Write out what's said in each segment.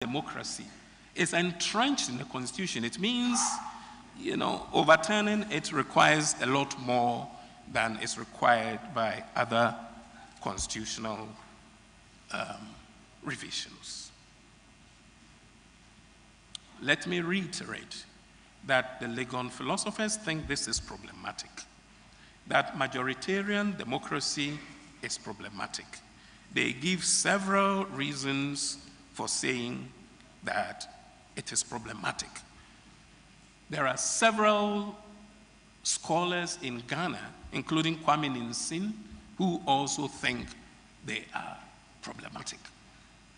democracy is entrenched in the Constitution. It means, overturning it requires a lot more than is required by other constitutional revisions. Let me reiterate that the LEGON philosophers think this is problematic, that majoritarian democracy is problematic. They give several reasons for saying that it is problematic. There are several scholars in Ghana, including Kwame Ninsin, who also think they are problematic.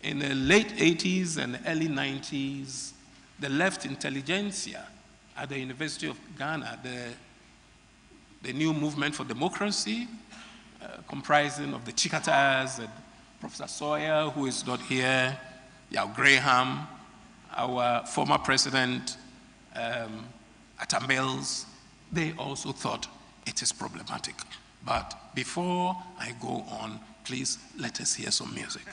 In the late 80s and early 90s, the left intelligentsia at the University of Ghana, the new movement for democracy, comprising of the Chikatas and Professor Sawyer, who is not here, Yao Graham, our former president, Atta Mills, they also thought it is problematic. But before I go on, please let us hear some music.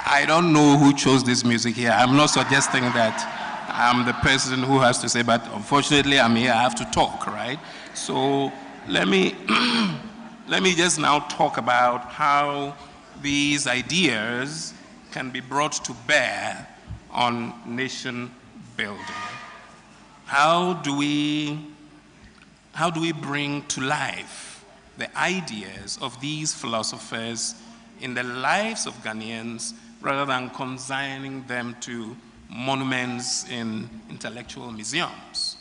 I don't know who chose this music here. I'm not suggesting that I'm the person who has to say, but unfortunately I'm here, I have to talk, right? So let me just now talk about how these ideas can be brought to bear on nation building. How do we bring to life the ideas of these philosophers in the lives of Ghanaians, rather than consigning them to monuments in intellectual museums?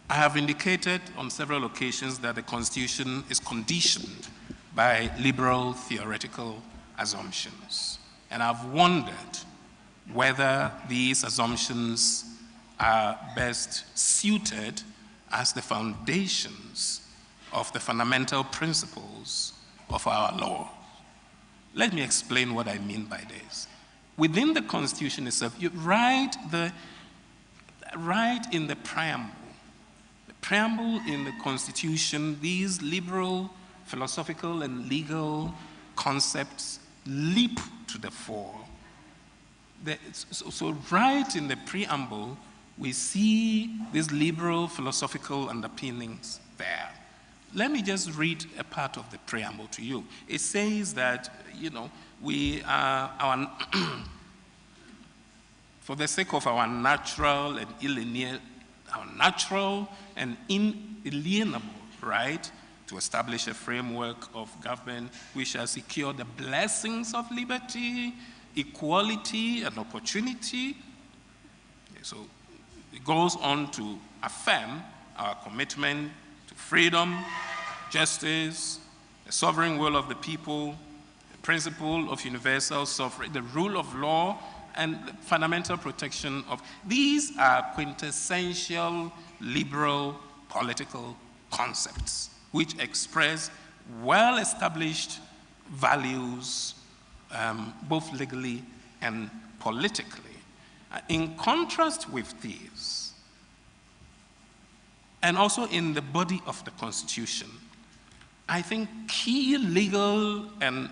I have indicated on several occasions that the Constitution is conditioned by liberal theoretical assumptions. And I've wondered whether these assumptions are best suited as the foundations of the fundamental principles of our law. Let me explain what I mean by this. Within the Constitution itself, you write in the preamble in the Constitution, these liberal, philosophical, and legal concepts leap to the fore. So right in the preamble, we see these liberal, philosophical underpinnings there. Let me just read a part of the preamble to you. It says that, for the sake of our natural and inalienable right to establish a framework of government which shall secure the blessings of liberty, equality, and opportunity. So it goes on to affirm our commitment to freedom, justice, the sovereign will of the people, the principle of universal sovereignty, the rule of law, and the fundamental protection of. These are quintessential liberal political concepts which express well-established values, both legally and politically. In contrast with these, and also in the body of the Constitution, I think key legal and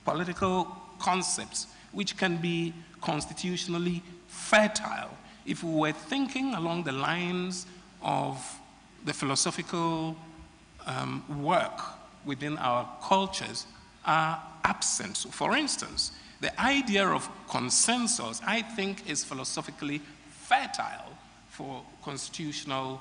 political concepts which can be constitutionally fertile, if we were thinking along the lines of the philosophical work within our cultures, are absent. So for instance, the idea of consensus, I think, is philosophically fertile for constitutional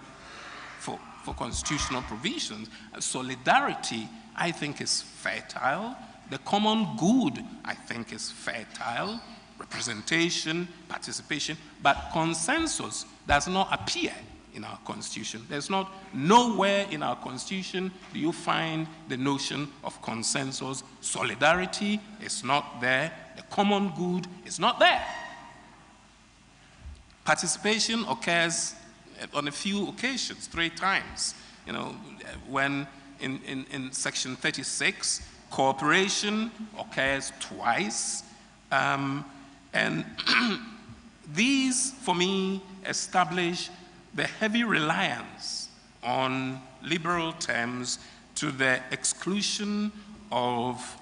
provisions. Solidarity, I think, is fertile. The common good, I think, is fertile. Representation, participation, but consensus does not appear in our Constitution. There's nowhere in our Constitution do you find the notion of consensus. Solidarity is not there. The common good is not there. Participation occurs on a few occasions, 3 times. When in section 36, cooperation occurs twice. And these, for me, establish the heavy reliance on liberal terms to the exclusion of,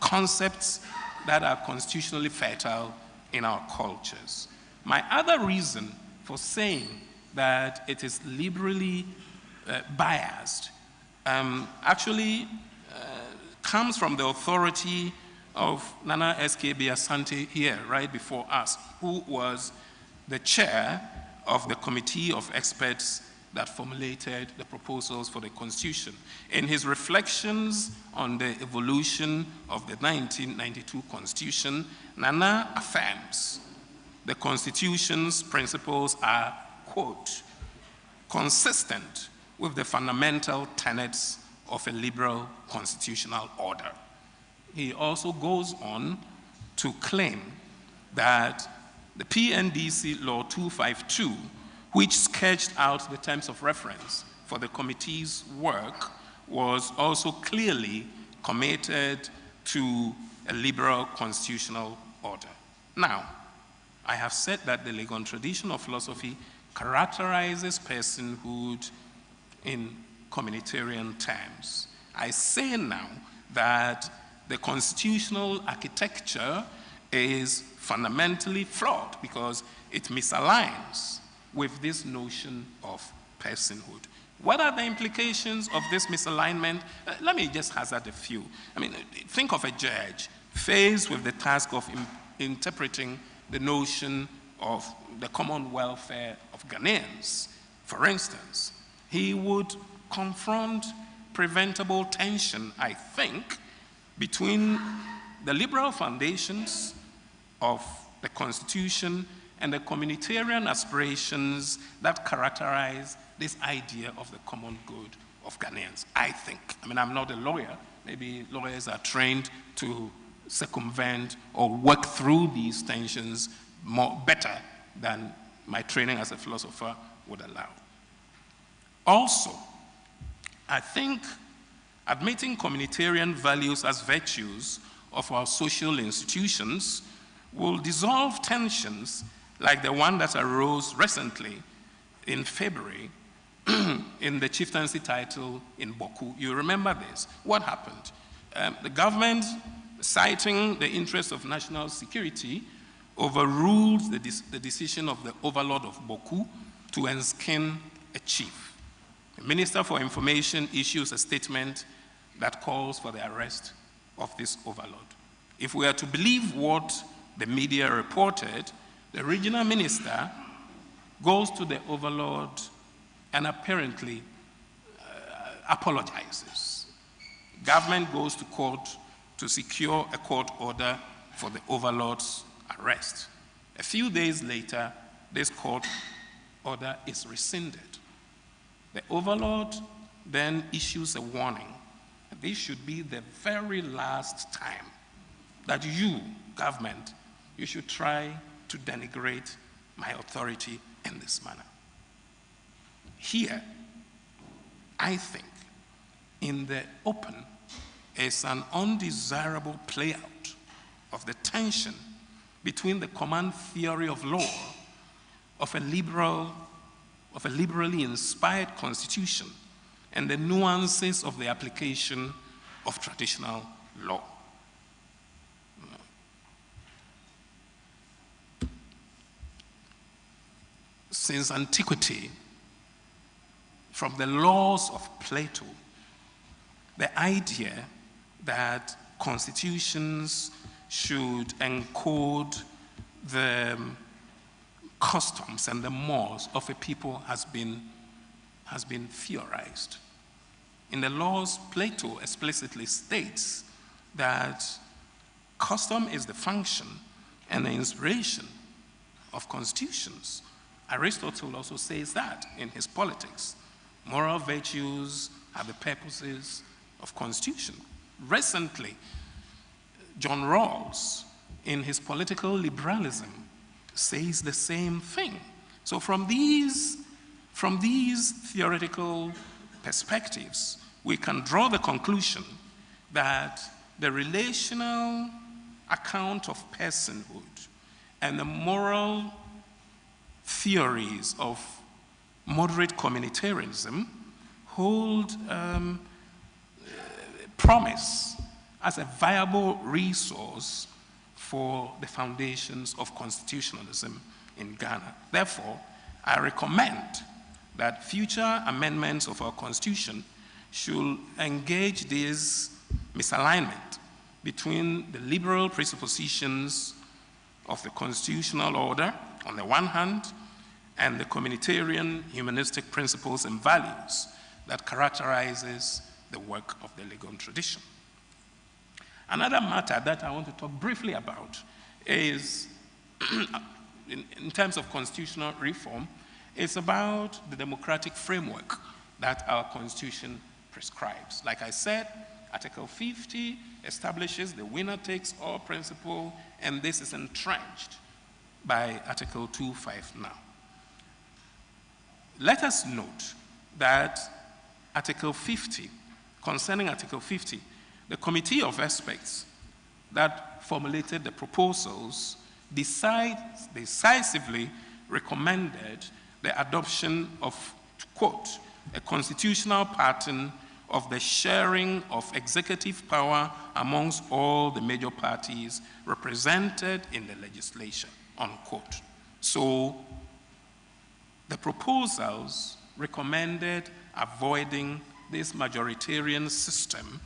concepts that are constitutionally fertile in our cultures. My other reason for saying that it is liberally biased actually comes from the authority of Nana S.K.B. Asante here, right before us, who was the chair of the committee of experts that formulated the proposals for the Constitution. In his reflections on the evolution of the 1992 Constitution, Nana affirms the Constitution's principles are, quote, consistent with the fundamental tenets of a liberal constitutional order. He also goes on to claim that the PNDC Law 252, which sketched out the terms of reference for the committee's work, was also clearly committed to a liberal constitutional order. Now, I have said that the LEGON tradition of philosophy characterizes personhood in communitarian terms. I say now that the constitutional architecture is fundamentally flawed because it misaligns with this notion of personhood. What are the implications of this misalignment? Let me just hazard a few. Think of a judge faced with the task of interpreting the notion of the common welfare of Ghanaians. For instance, he would confront preventable tension, I think, between the liberal foundations of the Constitution and the communitarian aspirations that characterize this idea of the common good of Ghanaians, I think. I'm not a lawyer. Maybe lawyers are trained to circumvent or work through these tensions better than my training as a philosopher would allow. Also, I think admitting communitarian values as virtues of our social institutions will dissolve tensions like the one that arose recently in February in the chieftaincy title in Boku. You remember this. What happened? The government, citing the interest of national security, overruled the decision of the overlord of Boku to enskin a chief. The Minister for Information issues a statement that calls for the arrest of this overlord. If we are to believe what the media reported, The regional minister goes to the overlord and apparently apologizes. Government goes to court to secure a court order for the overlord's arrest. A few days later, this court order is rescinded. The overlord then issues a warning. This should be the very last time that you, government, you should try to denigrate my authority in this manner. Here, I think, in the open, is an undesirable playout of the tension between the command theory of law of a liberally inspired constitution and the nuances of the application of traditional law. Since antiquity, from the laws of Plato, the idea that constitutions should encode the customs and the mores of a people has been theorized. In the laws, Plato explicitly states that custom is the function and the inspiration of constitutions. Aristotle also says that in his Politics. Moral virtues are the purposes of constitution. Recently, John Rawls, in his Political Liberalism, says the same thing. So from these theoretical perspectives, we can draw the conclusion that the relational account of personhood and the moral theories of moderate communitarianism hold promise as a viable resource for the foundations of constitutionalism in Ghana. Therefore, I recommend that future amendments of our constitution should engage this misalignment between the liberal presuppositions of the constitutional order on the one hand and the communitarian humanistic principles and values that characterizes the work of the LEGON tradition. Another matter that I want to talk briefly about is, in terms of constitutional reform, is about the democratic framework that our constitution prescribes. Like I said, Article 50 establishes the winner-takes-all principle, and this is entrenched by Article 25 now. Let us note that Article 50, concerning Article 50, the Committee of Experts that formulated the proposals decisively recommended the adoption of, quote, a constitutional pattern of the sharing of executive power amongst all the major parties represented in the legislature, unquote. So the proposals recommended avoiding this majoritarian system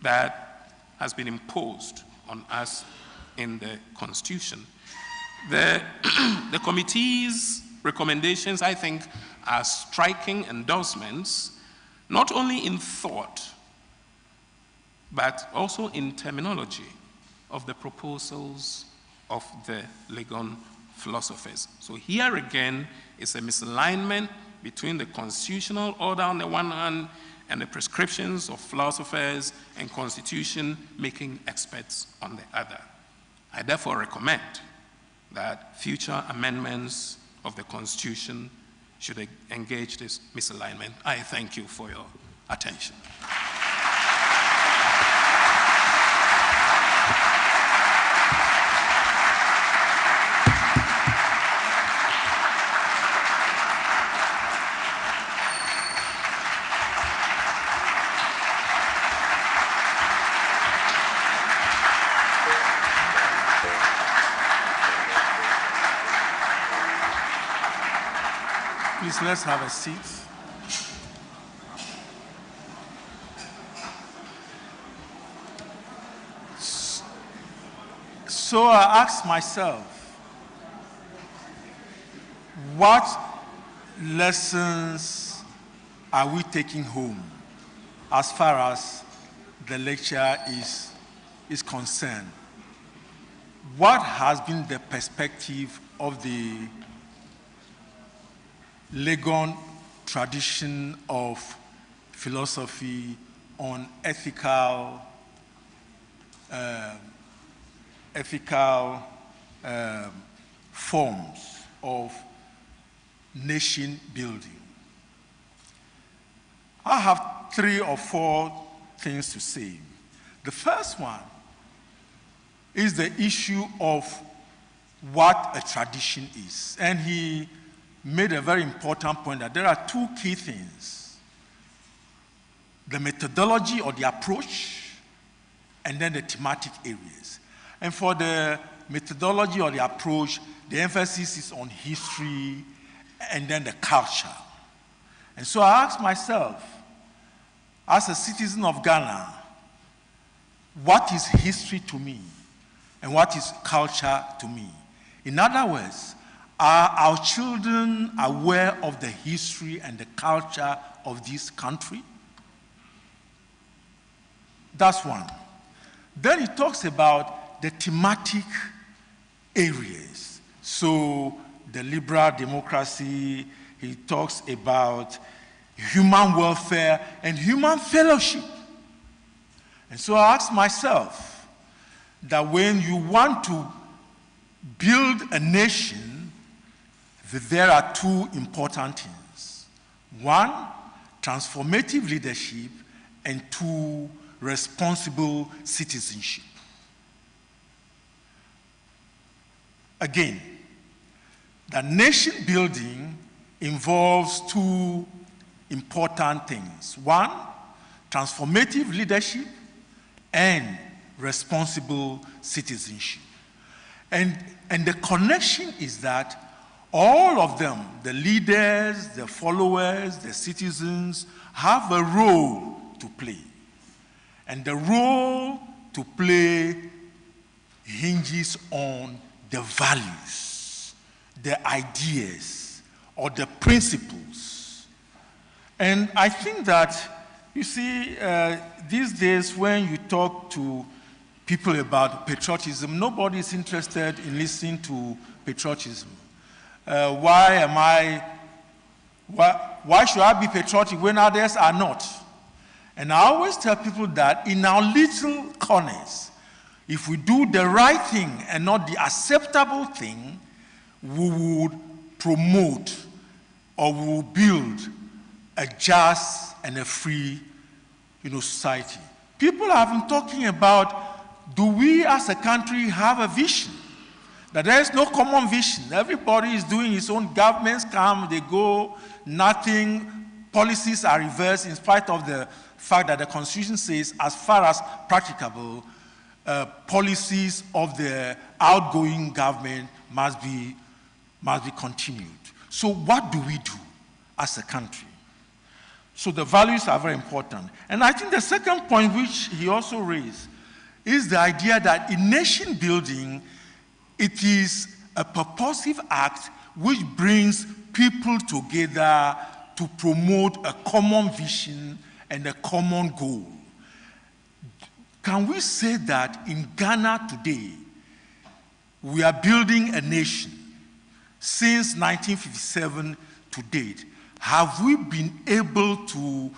that has been imposed on us in the Constitution. The committee's recommendations, I think, are striking endorsements, not only in thought, but also in terminology of the proposals of the LEGON philosophers. So here again is a misalignment between the constitutional order on the one hand and the prescriptions of philosophers and constitution-making experts on the other. I therefore recommend that future amendments of the Constitution should engage this misalignment. I thank you for your attention. Please, let's have a seat. So I asked myself, what lessons are we taking home as far as the lecture is concerned? What has been the perspective of the LEGON tradition of philosophy on ethical forms of nation building? I have 3 or 4 things to say. The first one is the issue of what a tradition is. And he made a very important point that there are 2 key things: the methodology or the approach, and then the thematic areas. And for the methodology or the approach, the emphasis is on history and then the culture. And so I asked myself, as a citizen of Ghana, what is history to me and what is culture to me? In other words, are our children aware of the history and the culture of this country? That's one. Then he talks about the thematic areas. So the liberal democracy, he talks about human welfare and human fellowship. And so I asked myself that when you want to build a nation, there are 2 important things. 1, transformative leadership, and 2, responsible citizenship. Again, the nation building involves 2 important things. 1, transformative leadership, and responsible citizenship. And the connection is that all of them, the leaders, the followers, the citizens, have a role to play. And the role to play hinges on the values, the ideas, or the principles. And I think that, you see, these days when you talk to people about patriotism, nobody is interested in listening to patriotism. Why should I be patriotic when others are not? And I always tell people that in our little corners, if we do the right thing and not the acceptable thing, we would promote or we will build a just and a free, society. People have been talking about, do we as a country have a vision? That there is no common vision. Everybody is doing his own. Governments come, they go, nothing. Policies are reversed in spite of the fact that the Constitution says, as far as practicable, policies of the outgoing government must be continued. So what do we do as a country? So the values are very important. And I think the second point which he also raised is the idea that in nation building, it is a purposive act which brings people together to promote a common vision and a common goal. Can we say that in Ghana today, we are building a nation? Since 1957 to date, have we been able to